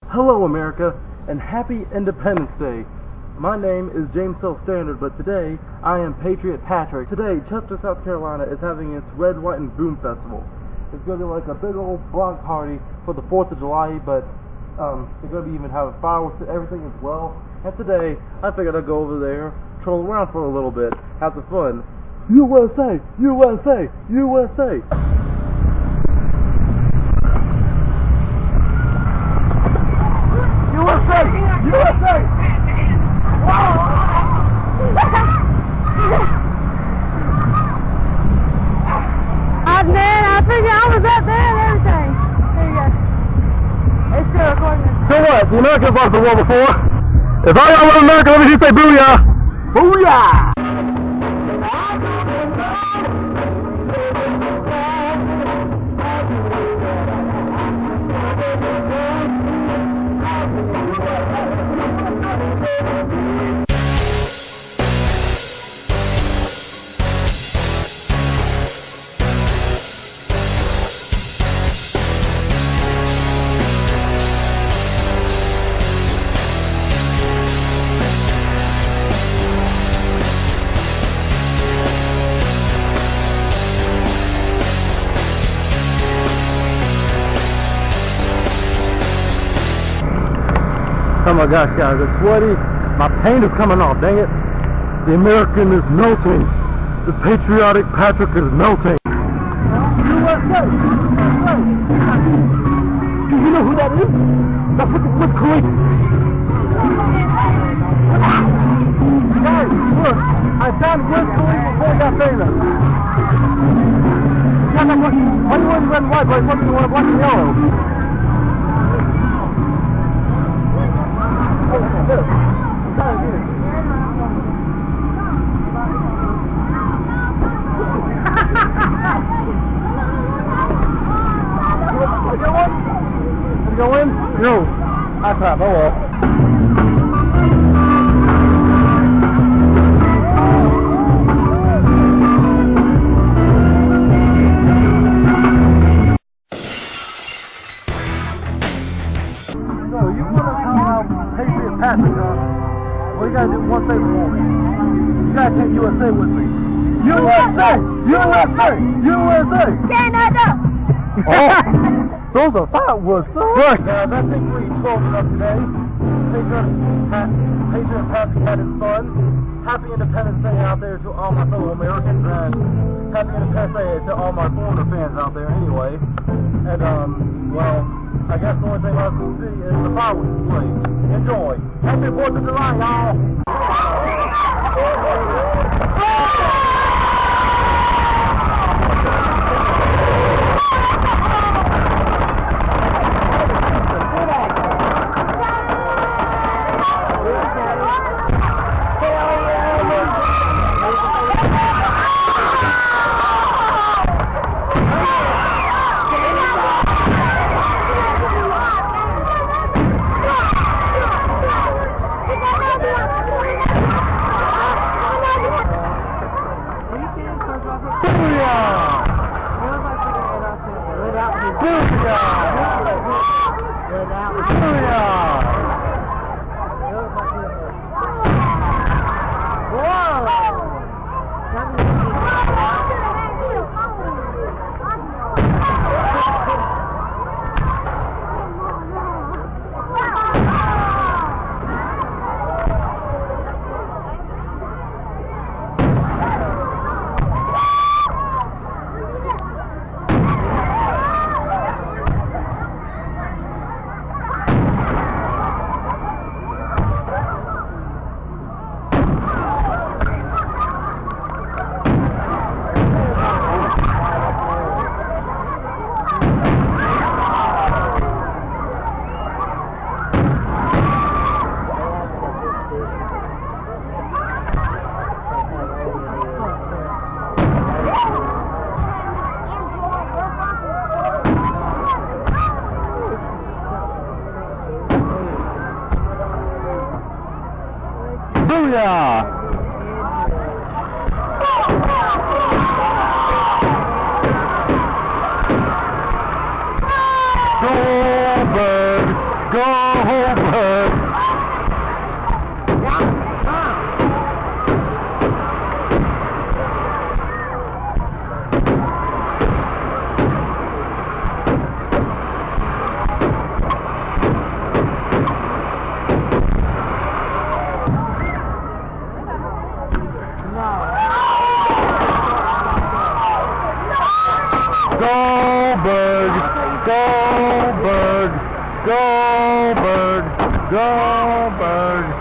Hello America, and happy Independence Day. My name is James Hill Standard, but today I am Patriot Patrick. Today, Chester, South Carolina is having its Red, White, and Boom Festival. It's going to be like a big old block party for the 4th of July, but they're going to be even having fireworks and everything as well. And today, I figured I'd go over there, troll around for a little bit, have some fun. USA! USA! USA! USA! Man, I figured I was up there and everything. There you go. It's still recording. So what? The Americans lost the war before. If I got one America, let me just say booyah! Booyah! Oh my gosh, guys, it's sweaty. My paint is coming off, dang it. The American is melting. The patriotic Patrick is melting. USA! Do you know who that is? That's what's crazy. Guys, look, I found Wiz Khalifa before he got famous. Yeah, why you wearing red and white, but why you wearing black and yellow? Go in? No. I crap, oh well. So you want to come out Patriot Patrick, huh? Well, you gotta do one favor for me. You gotta take USA with me. USA! USA! USA! Canada! Oh! Those are fireworks, son! Look! That's basically closing up today. Patriot Patrick had his fun. Happy Independence Day out there to all my fellow Americans, and happy Independence Day to all my foreigner fans out there anyway. And, well, I guess the only thing left to see is the fireworks display. Enjoy. Happy 4th of July, y'all! Booyah! Go bird, go! bird, go bird, go bird, go bird.